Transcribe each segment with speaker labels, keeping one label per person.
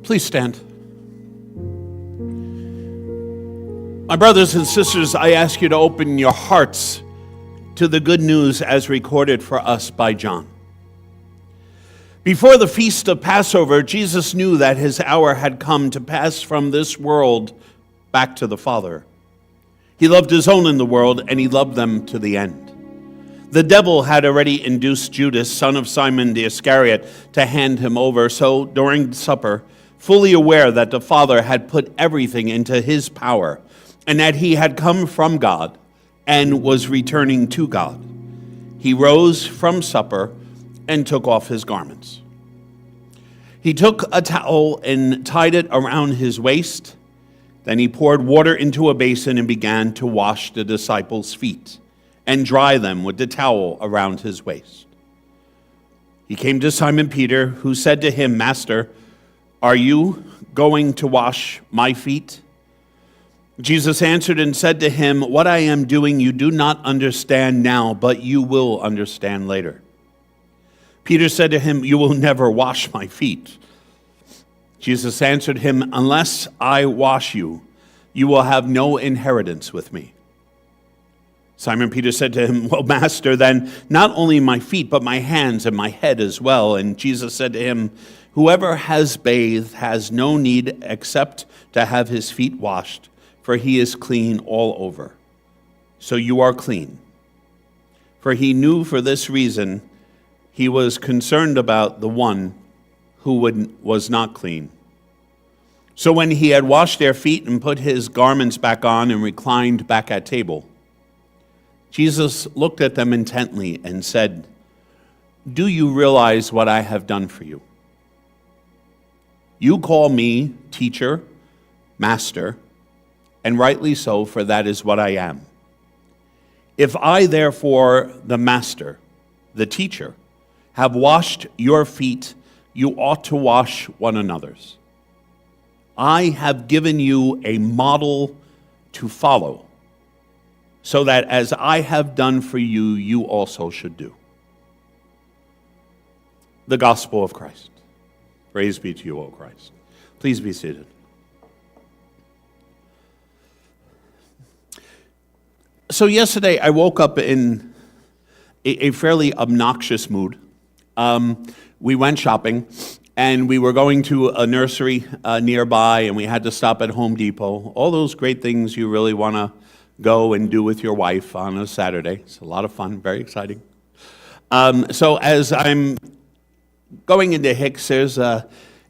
Speaker 1: Please stand. My brothers and sisters, I ask you to open your hearts to the good news as recorded for us by John. Before the feast of Passover, Jesus knew that his hour had come to pass from this world back to the Father. He loved his own in the world, and he loved them to the end. The devil had already induced Judas, son of Simon the Iscariot, to hand him over. So during supper, fully aware that the Father had put everything into his power, and that he had come from God and was returning to God, he rose from supper and took off his garments. He took a towel and tied it around his waist. Then he poured water into a basin and began to wash the disciples' feet and dry them with the towel around his waist. He came to Simon Peter, who said to him, "Master, are you going to wash my feet?" Jesus answered and said to him, "What I am doing you do not understand now, but you will understand later." Peter said to him, "You will never wash my feet." Jesus answered him, "Unless I wash you, you will have no inheritance with me." Simon Peter said to him, "Well, Master, then not only my feet, but my hands and my head as well." And Jesus said to him, "Whoever has bathed has no need except to have his feet washed, for he is clean all over. So you are clean." For he knew for this reason he was concerned about the one who was not clean. So when he had washed their feet and put his garments back on and reclined back at table, Jesus looked at them intently and said, "Do you realize what I have done for you? You call me teacher, master, and rightly so, for that is what I am. If I, therefore, the master, the teacher, have washed your feet, you ought to wash one another's. I have given you a model to follow, so that as I have done for you, you also should do." The gospel of Christ. Praise be to you, O Christ. Please be seated. So yesterday I woke up in a fairly obnoxious mood. We went shopping, and we were going to a nursery nearby, and we had to stop at Home Depot. All those great things you really want to go and do with your wife on a Saturday. It's a lot of fun, very exciting. So as I'm going into Hicks, there's an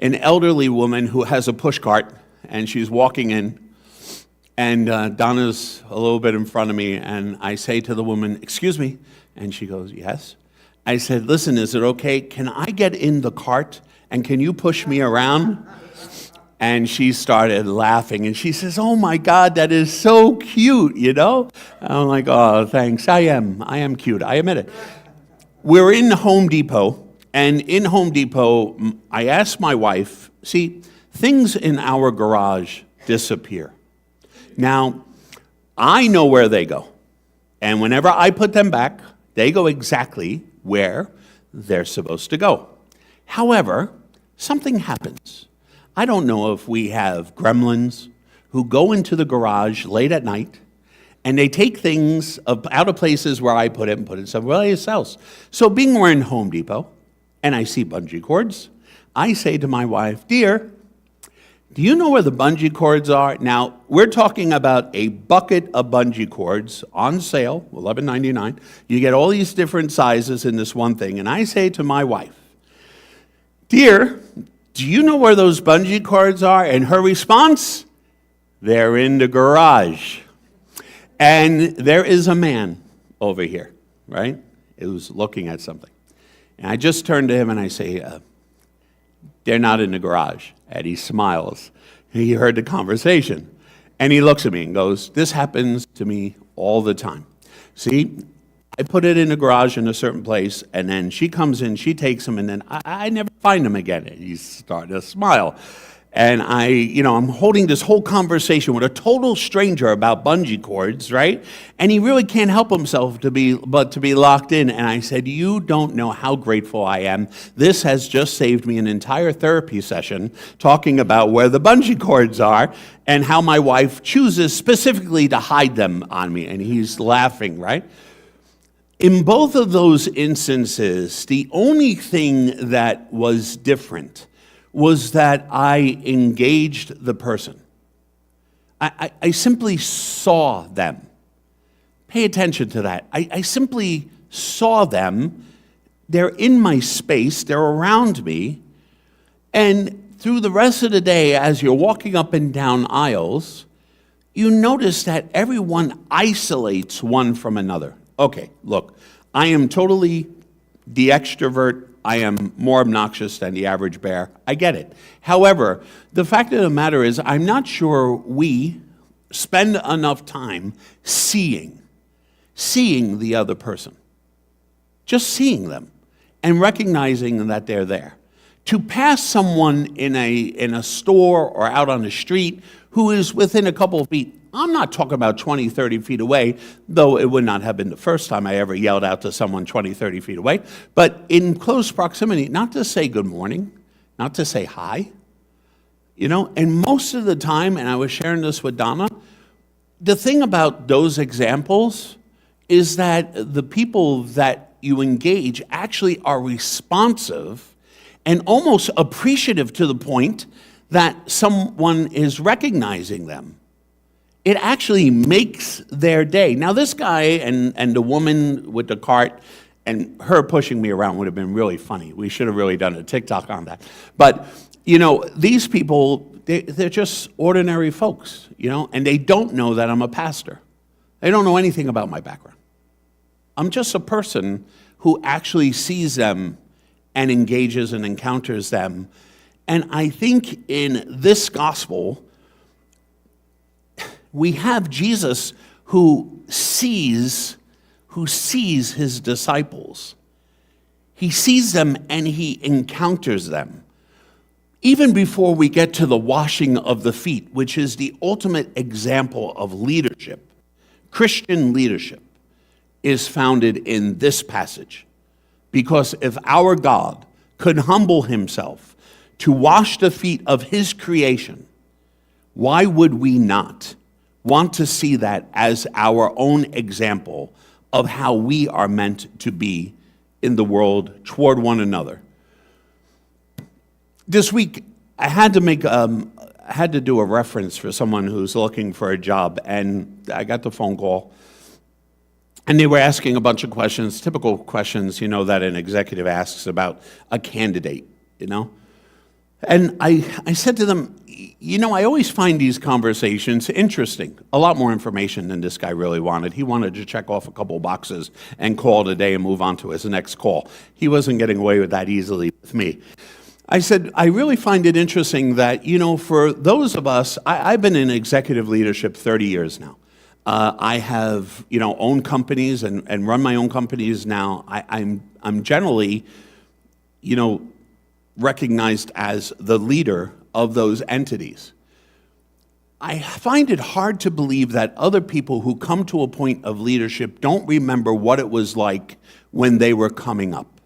Speaker 1: elderly woman who has a push cart, and she's walking in, and Donna's a little bit in front of me, and I say to the woman, "Excuse me," and she goes, "Yes." I said, "Listen, is it okay? Can I get in the cart, and can you push me around?" And she started laughing, and she says, "Oh my God, that is so cute, you know?" I'm like, "Oh, thanks, I am cute, I admit it." We're in Home Depot, and in Home Depot, I asked my wife, see, things in our garage disappear. Now, I know where they go, and whenever I put them back, they go exactly where they're supposed to go. However, something happens. I don't know if we have gremlins who go into the garage late at night, and they take things out of places where I put it and put it somewhere else. So being we're in Home Depot, and I see bungee cords, I say to my wife, "Dear, do you know where the bungee cords are?" Now, we're talking about a bucket of bungee cords on sale, $11.99. You get all these different sizes in this one thing. And I say to my wife, "Dear, do you know where those bungee cords are?" And her response, "They're in the garage." And there is a man over here, right, who's looking at something. And I just turn to him and I say, "They're not in the garage." And he smiles. He heard the conversation. And he looks at me and goes, "This happens to me all the time. See, I put it in the garage in a certain place, and then she comes in, she takes them, and then I never find them again." And he's starting to smile. And I'm holding this whole conversation with a total stranger about bungee cords, right? And he really can't help himself to be locked in. And I said, you don't know how grateful I am. This has just saved me an entire therapy session talking about where the bungee cords are and how my wife chooses specifically to hide them on me. And he's laughing, right? In both of those instances, the only thing that was different was that I engaged the person. I simply saw them. Pay attention to that. I simply saw them. They're in my space. They're around me. And through the rest of the day, as you're walking up and down aisles, you notice that everyone isolates one from another. Okay, look, I am totally the extrovert. I am more obnoxious than the average bear. I get it. However, the fact of the matter is, I'm not sure we spend enough time seeing the other person. Just seeing them and recognizing that they're there. To pass someone in a store or out on the street who is within a couple of feet, I'm not talking about 20, 30 feet away, though it would not have been the first time I ever yelled out to someone 20, 30 feet away, but in close proximity, not to say good morning, not to say hi, and most of the time, and I was sharing this with Donna, the thing about those examples is that the people that you engage actually are responsive and almost appreciative to the point that someone is recognizing them. It actually makes their day. Now, this guy and the woman with the cart and her pushing me around would have been really funny. We should have really done a TikTok on that. But, these people, they're just ordinary folks, and they don't know that I'm a pastor. They don't know anything about my background. I'm just a person who actually sees them and engages and encounters them. And I think in this gospel, we have Jesus who sees his disciples. He sees them and he encounters them. Even before we get to the washing of the feet, which is the ultimate example of leadership, Christian leadership is founded in this passage. Because if our God could humble himself to wash the feet of his creation, why would we not want to see that as our own example of how we are meant to be in the world toward one another? This week, I had to do a reference for someone who's looking for a job, and I got the phone call, and they were asking a bunch of questions, typical questions, that an executive asks about a candidate, And I said to them, I always find these conversations interesting. A lot more information than this guy really wanted. He wanted to check off a couple boxes and call it a day and move on to his next call. He wasn't getting away with that easily with me. I said, I really find it interesting that, for those of us, I've been in executive leadership 30 years now. I have, owned companies and run my own companies now. I'm generally, recognized as the leader of those entities. I find it hard to believe that other people who come to a point of leadership don't remember what it was like when they were coming up.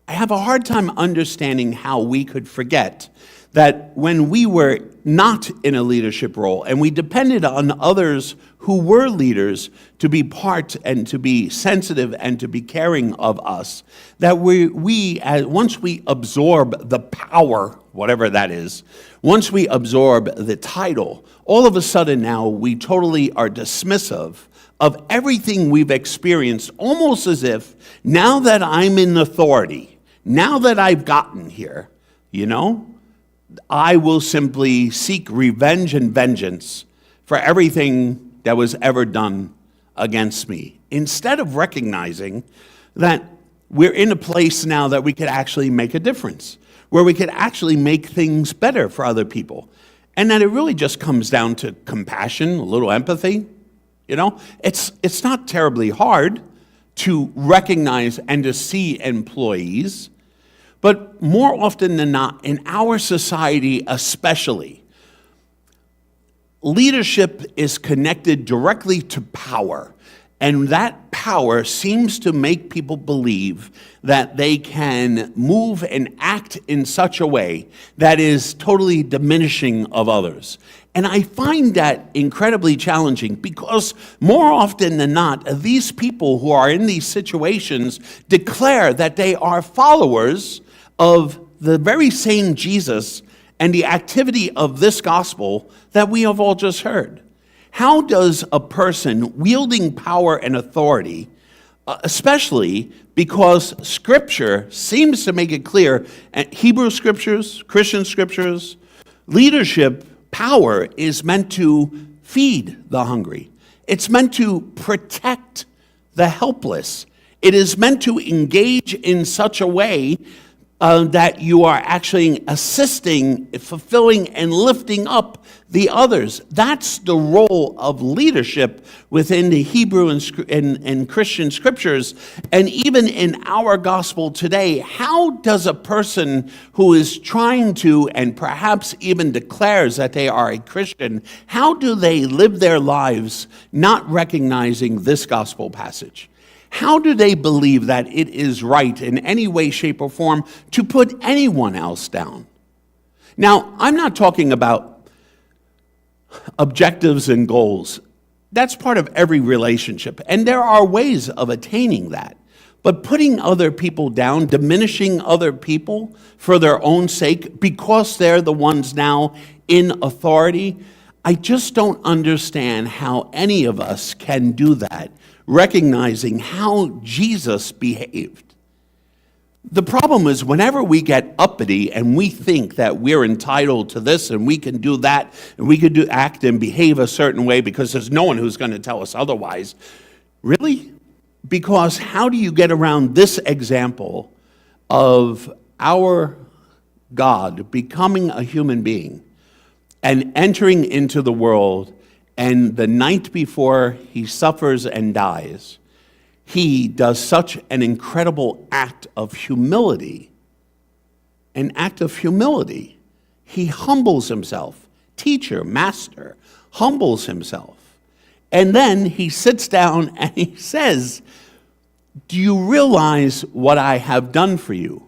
Speaker 1: I have a hard time understanding how we could forget that when we were not in a leadership role and we depended on others who were leaders to be part and to be sensitive and to be caring of us, that once we absorb the power, whatever that is, once we absorb the title, all of a sudden now we totally are dismissive of everything we've experienced, almost as if now that I'm in authority, now that I've gotten here, I will simply seek revenge and vengeance for everything that was ever done against me, instead of recognizing that we're in a place now that we could actually make a difference, where we could actually make things better for other people. And that it really just comes down to compassion, a little empathy. It's not terribly hard to recognize and to see employees. But more often than not, in our society especially, leadership is connected directly to power. And that power seems to make people believe that they can move and act in such a way that is totally diminishing of others. And I find that incredibly challenging because more often than not, these people who are in these situations declare that they are followers of the very same Jesus and the activity of this gospel that we have all just heard. How does a person wielding power and authority, especially because Scripture seems to make it clear, Hebrew Scriptures, Christian Scriptures, leadership power is meant to feed the hungry. It's meant to protect the helpless. It is meant to engage in such a way that you are actually assisting, fulfilling, and lifting up the others. That's the role of leadership within the Hebrew and Christian scriptures. And even in our gospel today, how does a person who is trying to, and perhaps even declares that they are a Christian, how do they live their lives not recognizing this gospel passage? How do they believe that it is right in any way, shape, or form to put anyone else down? Now, I'm not talking about objectives and goals. That's part of every relationship, and there are ways of attaining that. But putting other people down, diminishing other people for their own sake, because they're the ones now in authority, I just don't understand how any of us can do that, recognizing how Jesus behaved. The problem is whenever we get uppity and we think that we're entitled to this and we can do that and we can act and behave a certain way because there's no one who's going to tell us otherwise. Really? Because how do you get around this example of our God becoming a human being and entering into the world, and the night before he suffers and dies, he does such an incredible act of humility. An act of humility. He humbles himself. Teacher, master, humbles himself. And then he sits down and he says, "Do you realize what I have done for you?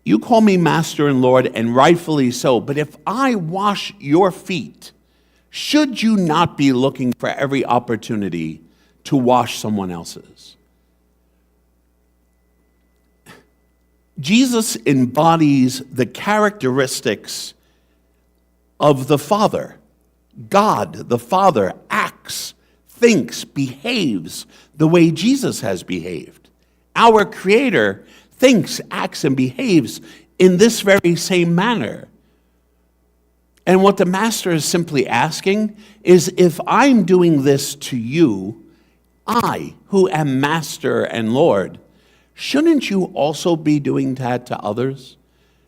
Speaker 1: You call me master and Lord, and rightfully so, but if I wash your feet, should you not be looking for every opportunity to wash someone else's?" Jesus embodies the characteristics of the Father. God, the Father, acts, thinks, behaves the way Jesus has behaved. Our Creator thinks, acts, and behaves in this very same manner. And what the Master is simply asking is, if I'm doing this to you, I, who am Master and Lord, shouldn't you also be doing that to others?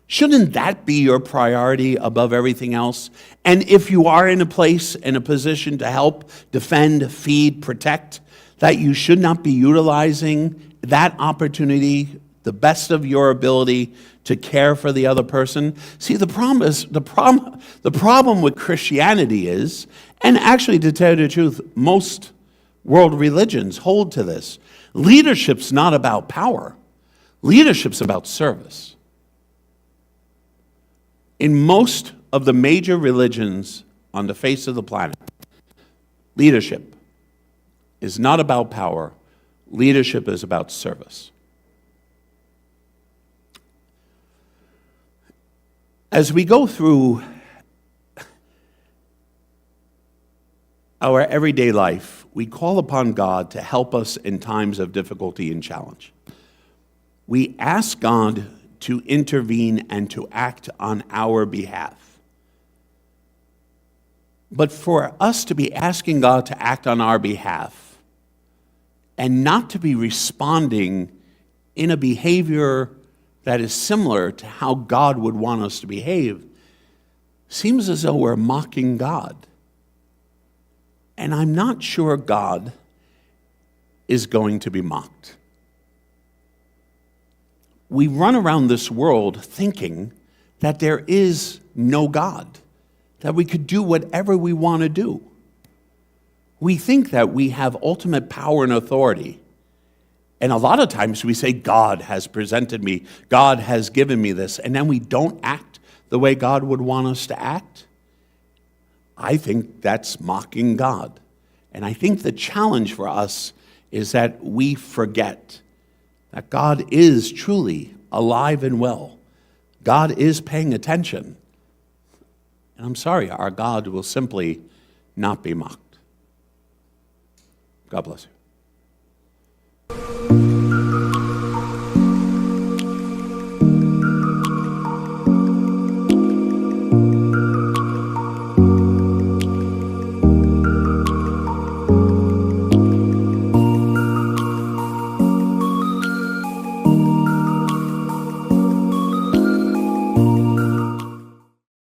Speaker 1: Shouldn't that be your priority above everything else? And if you are in a place, in a position to help, defend, feed, protect, that you should not be utilizing that opportunity, the best of your ability, to care for the other person. See, the problem with Christianity is, and actually to tell you the truth, most world religions hold to this. Leadership's not about power. Leadership's about service. In most of the major religions on the face of the planet, leadership is not about power. Leadership is about service. As we go through our everyday life, we call upon God to help us in times of difficulty and challenge. We ask God to intervene and to act on our behalf. But for us to be asking God to act on our behalf and not to be responding in a behavior that is similar to how God would want us to behave, seems as though we're mocking God. And I'm not sure God is going to be mocked. we run around this world thinking that there is no God, that we could do whatever we want to do. We think that we have ultimate power and authority. And a lot of times we say, God has presented me, God has given me this, and then we don't act the way God would want us to act. I think that's mocking God. And I think the challenge for us is that we forget that God is truly alive and well. God is paying attention. And I'm sorry, our God will simply not be mocked. God bless you.